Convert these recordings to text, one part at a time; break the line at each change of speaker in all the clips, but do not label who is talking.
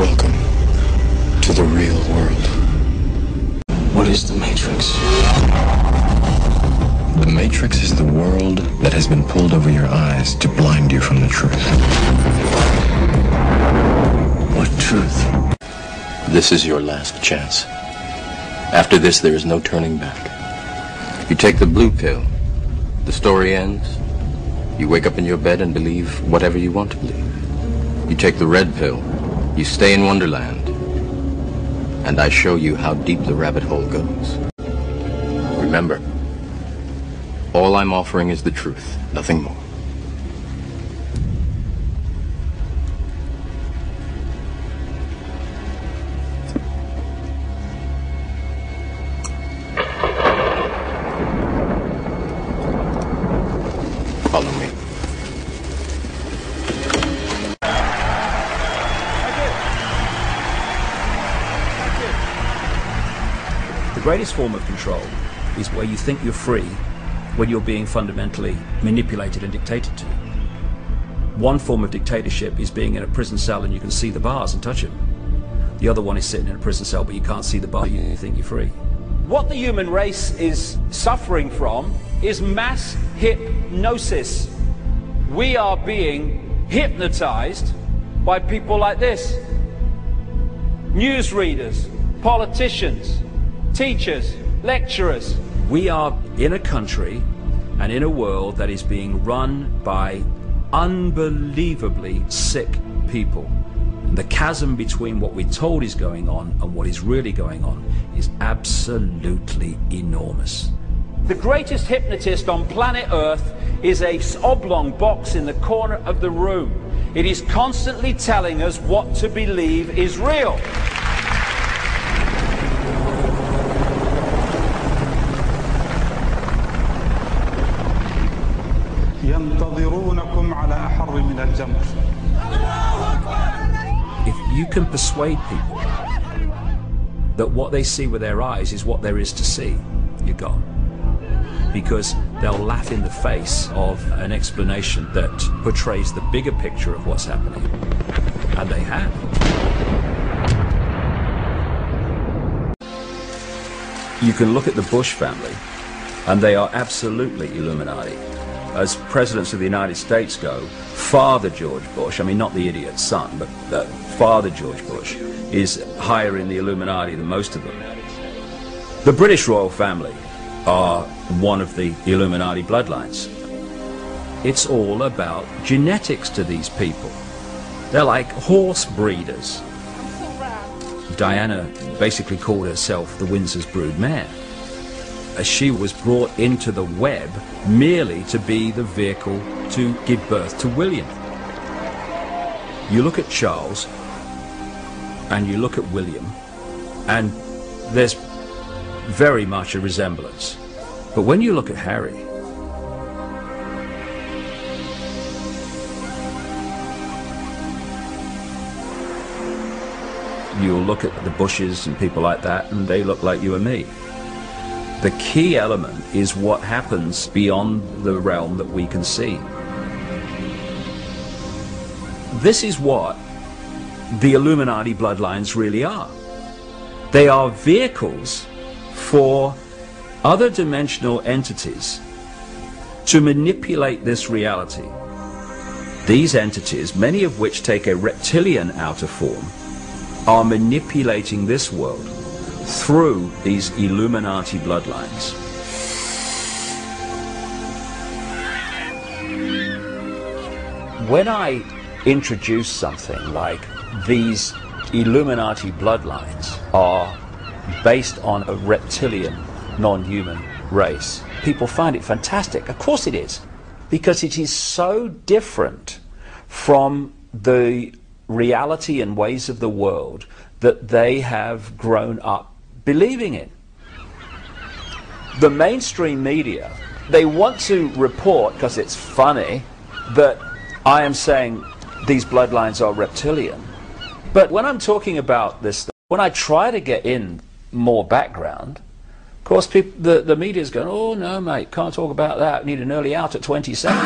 Welcome to the real world.
What is the Matrix?
The Matrix is the world that has been pulled over your eyes to blind you from the truth.
What truth?
This is your last chance. After this, there is no turning back. You take the blue pill, the story ends. You wake up in your bed and believe whatever you want to believe. You take the red pill, you stay in Wonderland, and I show you how deep the rabbit hole goes. Remember, all I'm offering is the truth, nothing more. Follow me.
The greatest form of control is where you think you're free when you're being fundamentally manipulated and dictated to. One form of dictatorship is being in a prison cell and you can see the bars and touch them. The other one is sitting in a prison cell but you can't see the bar, you think you're free.
What the human race is suffering from is mass hypnosis. We are being hypnotized by people like this. Newsreaders, politicians, teachers, lecturers.
We are in a country and in a world that is being run by unbelievably sick people. And the chasm between what we're told is going on and what is really going on is absolutely enormous.
The greatest hypnotist on planet Earth is a oblong box in the corner of the room. It is constantly telling us what to believe is real.
ينتظرونكم على أحر من الجمر.
If you can persuade people that what they see with their eyes is what there is to see, you're gone. Because they'll laugh in the face of an explanation that portrays the bigger picture of what's happening. And they have. You can look at the Bush family, and they are absolutely Illuminati. As presidents of the United States go, Father George Bush, I mean not the idiot's son, but Father George Bush is higher in the Illuminati than most of them. The British royal family are one of the Illuminati bloodlines. It's all about genetics to these people. They're like horse breeders. Diana basically called herself the Windsor's brood mare. She was brought into the web merely to be the vehicle to give birth to William. You look at Charles and you look at William, and there's very much a resemblance. But when you look at Harry, you'll look at the Bushes and people like that, and they look like you and me. The key element is what happens beyond the realm that we can see. This is what the Illuminati bloodlines really are. They are vehicles for other dimensional entities to manipulate this reality. These entities, many of which take a reptilian outer form, are manipulating this world through these Illuminati bloodlines. When I introduce something like these Illuminati bloodlines are based on a reptilian, non-human race, people find it fantastic. Of course it is, because it is so different from the reality and ways of the world that they have grown up believing in. The mainstream media, they want to report, because it's funny, that I am saying these bloodlines are reptilian. But when I'm talking about this, when I try to get in more background, of course the media's going, oh no mate, can't talk about that, need an early out at 27.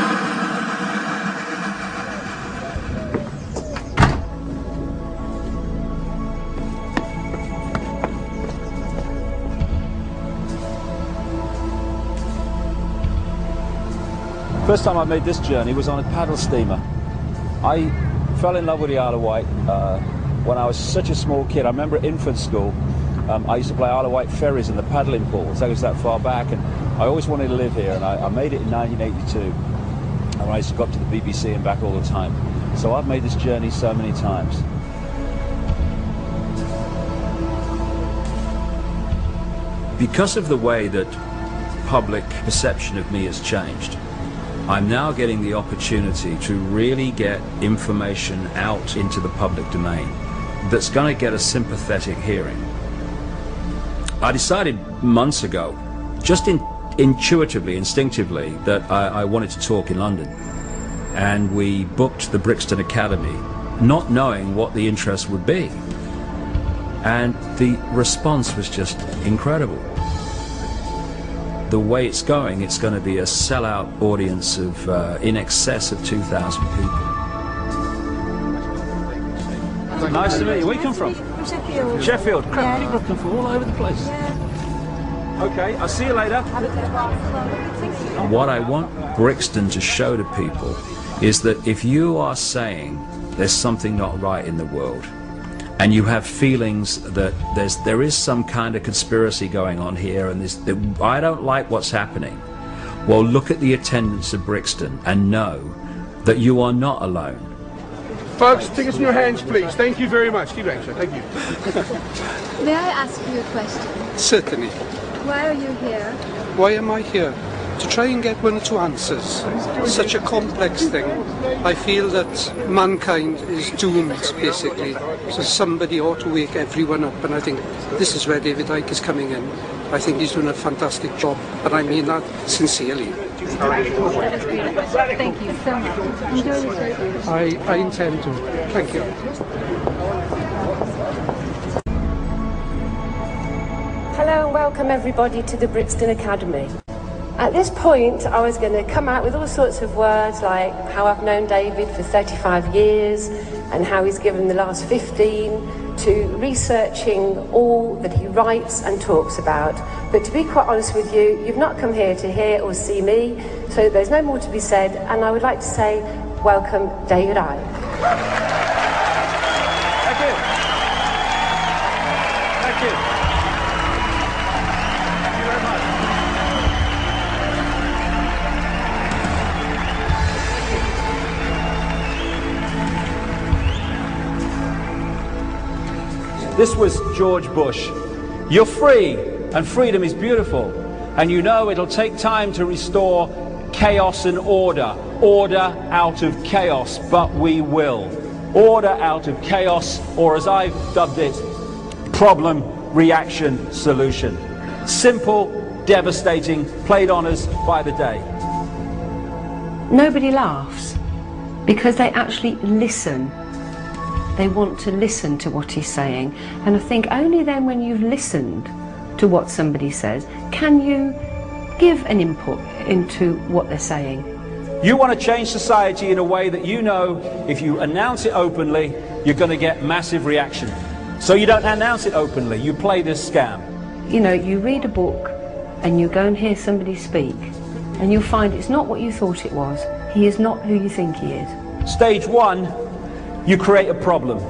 First time I made this journey was on a paddle steamer. I fell in love with the Isle of Wight when I was such a small kid. I remember at infant school, I used to play Isle of Wight ferries in the paddling pools. That was that far back, and I always wanted to live here, and I made it in 1982. And I used to go up to the BBC and back all the time. So I've made this journey so many times. Because of the way that public perception of me has changed, I'm now getting the opportunity to really get information out into the public domain that's going to get a sympathetic hearing. I decided months ago, just intuitively, instinctively, that I wanted to talk in London. And we booked the Brixton Academy, not knowing what the interest would be. And the response was just incredible. The way it's going to be a sellout audience of in excess of 2,000 people. Nice to meet you. Where you come from?
Sheffield.
Sheffield. Crap,
Yeah.
people come from all over the place.
Yeah.
Okay, I'll see you later. What I want Brixton to show to people is that if you are saying there's something not right in the world, and you have feelings that there is some kind of conspiracy going on here, and I don't like what's happening, well, look at the attendance of Brixton and know that you are not alone.
Folks, tickets in your hands, please. Thank you very much. Keep going, sir. Thank you.
May I ask you a question?
Certainly.
Why are you here?
Why am I here? To try and get one or two answers. Such a complex thing. I feel that mankind is doomed, basically. So somebody ought to wake everyone up, and I think this is where David Icke is coming in. I think he's doing a fantastic job, and I mean that sincerely.
Thank you so much. Enjoy the show.
I intend to. Thank you.
Hello and welcome everybody to the Brixton Academy. At this point I was going to come out with all sorts of words like how I've known David for 35 years and how he's given the last 15 to researching all that he writes and talks about. But to be quite honest with you, you've not come here to hear or see me, so there's no more to be said, and I would like to say welcome David Icke.
Thank you. Thank you. This was George Bush. You're free, and freedom is beautiful. And you know it'll take time to restore chaos and order. Order out of chaos, but we will. Order out of chaos, or as I've dubbed it, problem, reaction, solution. Simple, devastating, played on us by the day.
Nobody laughs because they actually listen. They want to listen to what he's saying, and I think only then when you've listened to what somebody says can you give an input into what they're saying.
You want to change society in a way that you know if you announce it openly you're going to get massive reaction. So you don't announce it openly, you play this scam.
You know, you read a book and you go and hear somebody speak and you'll find it's not what you thought it was. He is not who you think he is.
Stage one, you create a problem.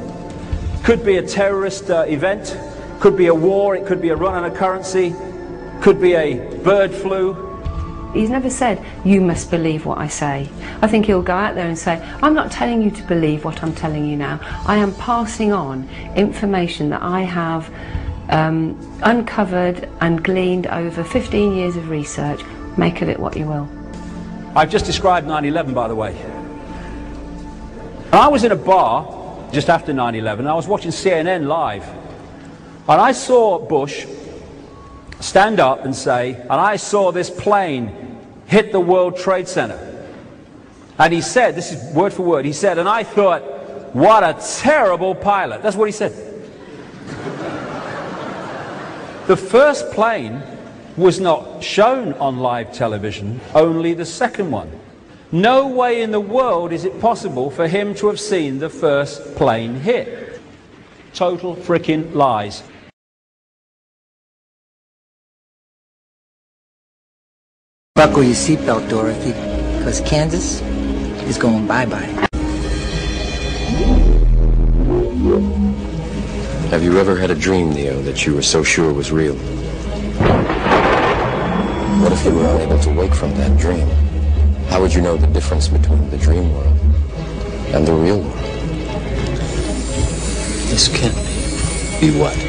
Could be a terrorist event, could be a war, it could be a run on a currency, could be a bird flu.
He's never said, you must believe what I say. I think he'll go out there and say, I'm not telling you to believe what I'm telling you now. I am passing on information that I have uncovered and gleaned over 15 years of research. Make of it what you will.
I've just described 9/11, by the way. I was in a bar just after 9/11. I was watching CNN live, and I saw Bush stand up and say, and I saw this plane hit the World Trade Center. And he said, this is word for word, he said, and I thought, what a terrible pilot. That's what he said. The first plane was not shown on live television, only the second one. No way in the world is it possible for him to have seen the first plane hit. Total frickin' lies.
Buckle your seatbelt, Dorothy. Because Kansas is going bye-bye.
Have you ever had a dream, Neo, that you were so sure was real? What if you were unable to wake from that dream? How would you know the difference between the dream world and the real world?
This can't be.
Be what?